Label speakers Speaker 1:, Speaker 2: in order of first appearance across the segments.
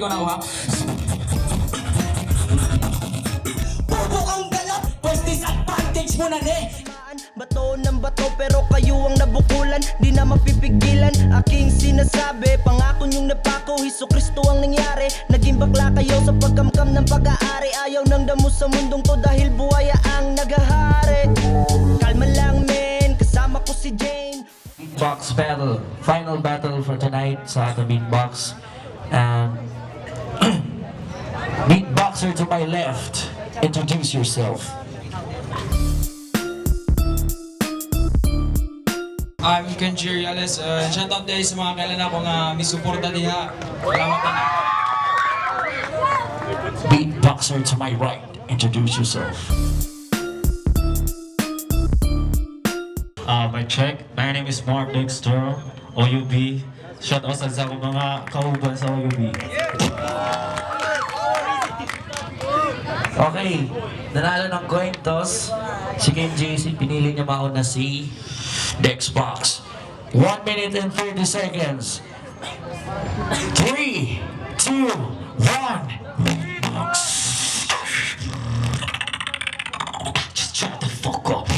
Speaker 1: ko na, ha?
Speaker 2: Bobo kang galap, pues disadvantage mo na, ne?
Speaker 3: Bato ng bato pero kayo ang nabukulan. Di na mapipigilan aking sinasabi. Pangako niyong napako, Hesus Kristo ang nangyari. Naging bakla kayo sa pagkamkam ng pag-aari. Ayaw ng damo sa mundong to dahil buhaya ang nagahari. Kalma lang men, kasama ko si Jane.
Speaker 4: Beatbox battle, final battle for tonight sa ating Beatbox. And Beatboxer to my left, introduce yourself.
Speaker 1: I'm KENJI. Shoutout dahil sa mga kailan ako nga may suporta diha. Salamat na.
Speaker 4: Beatboxer to my right, introduce yourself.
Speaker 5: My check. My name is Mark Dexter, OUB. Shout out sa akong mga kauban sa OUB.
Speaker 4: Okay, nanalo ng coin toss. Si KENJI, pinili niya mauna si DEXBOX. 1 minute and 30 seconds. 3, 2, 1. Beatbox. Just shut the fuck up.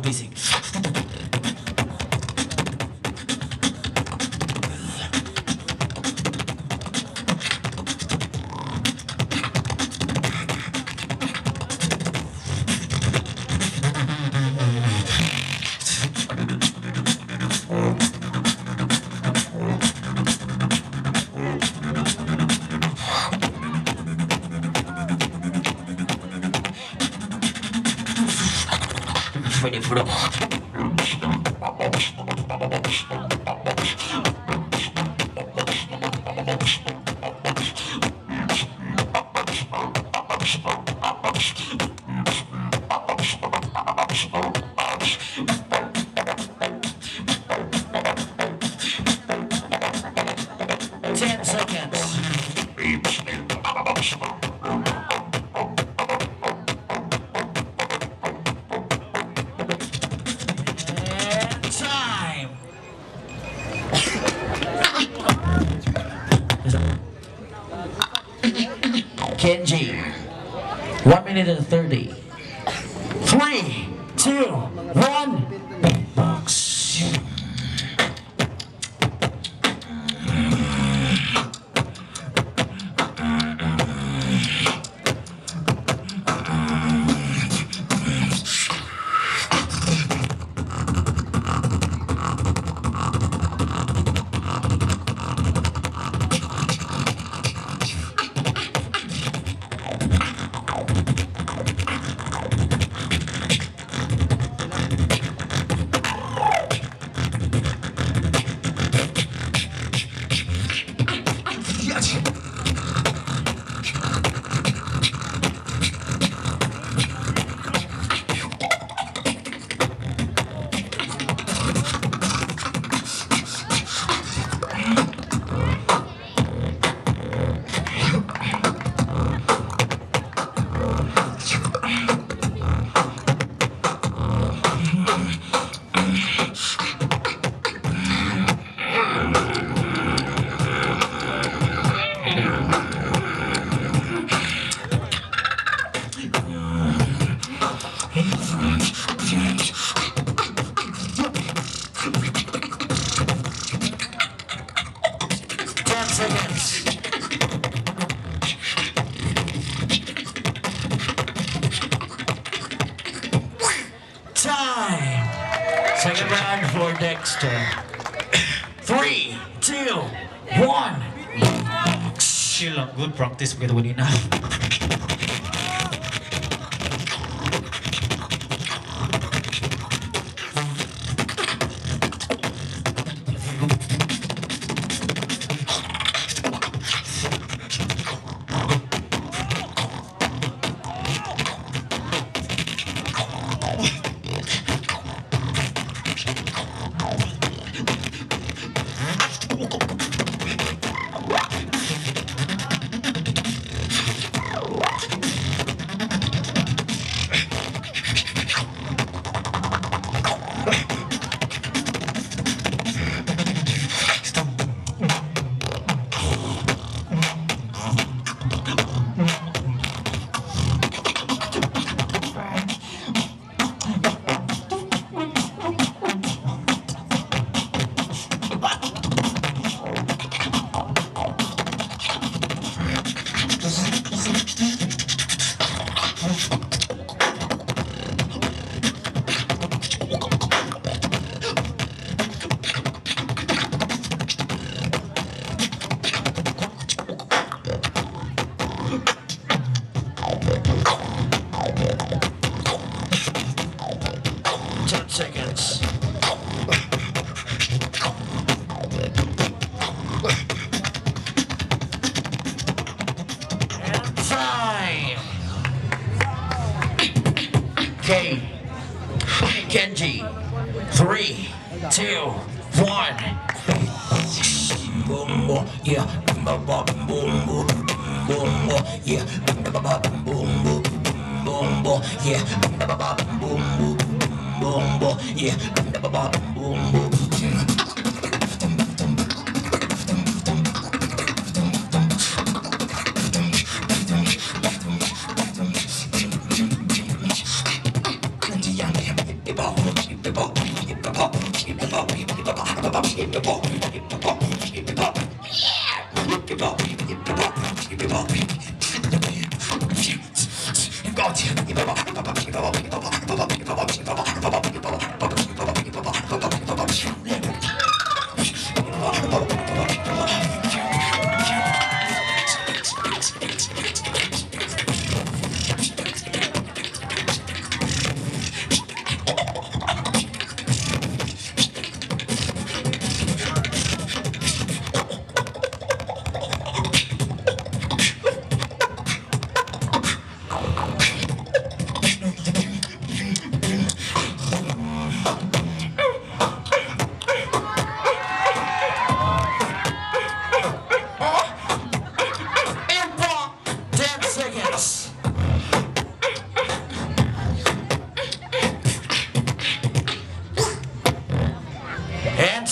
Speaker 4: Busy. Ready for the KENJI, 1 minute and 30. 3, 2, 1. Beatbox. Time! Second round for Dexter. 3, 2, 1.
Speaker 5: Chill lang, good practice kita kanina.
Speaker 4: Okay. Kenji. 3, 2, 1.
Speaker 2: Boom, boom, yeah. Boom, boom, boom, boom, boom, boom, yeah. Boom, boom, boom, boom, boom, yeah. Boom, boom, boom, boom, yeah. Boom, boom.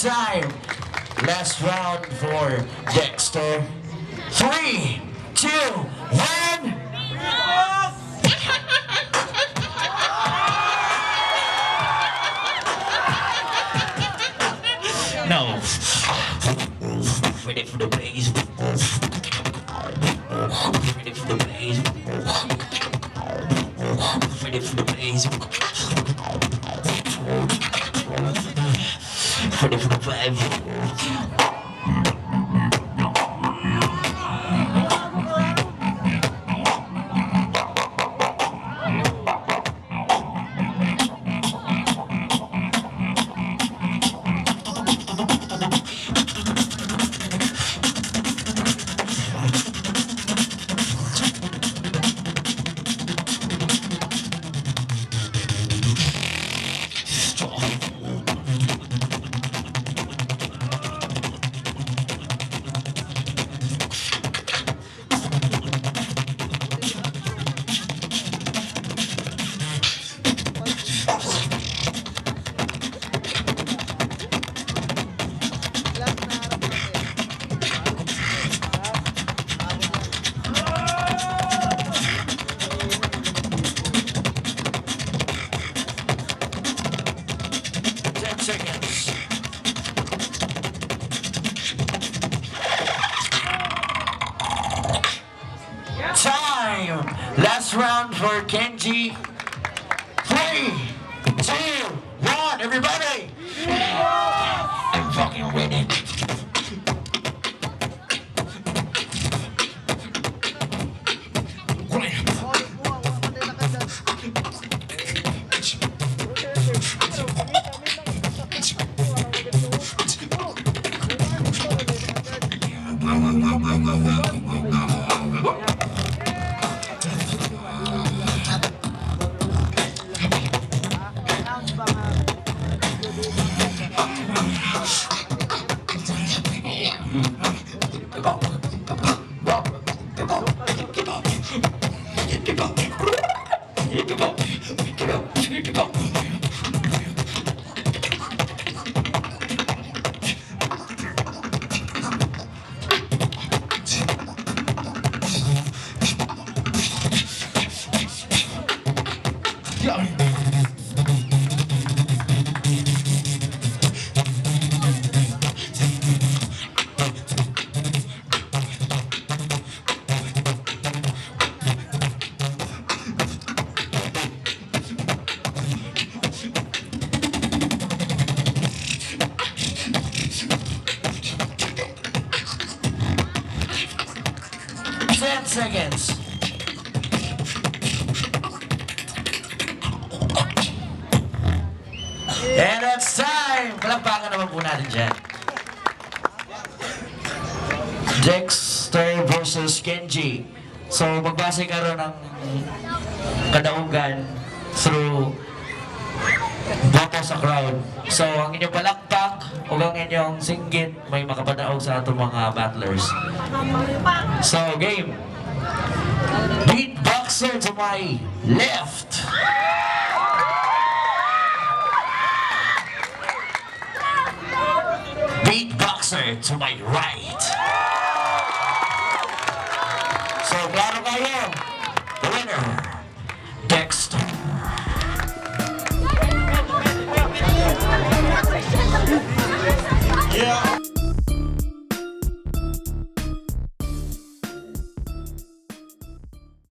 Speaker 4: Time. Last round for Dexter. 3, 2, 1.
Speaker 5: No.
Speaker 4: Ready for the blaze. Ready for the blaze. Ready for the blaze. Ready for the blaze. 10 seconds. Time! Last round for Kenji. 3, 2, 1, everybody! I'm fucking winning. Seconds. And that's time! Palakpakan naman po natin dyan. Dexter versus Kenji. So, magbase ka rin ng kadaugan. through boto sa crowd. So, ang inyong palakpak o ang inyong singgit may makapadaog sa atong mga battlers. So, game. Beatboxer to my left. Beatboxer to my right. So, klaro kayo. The winner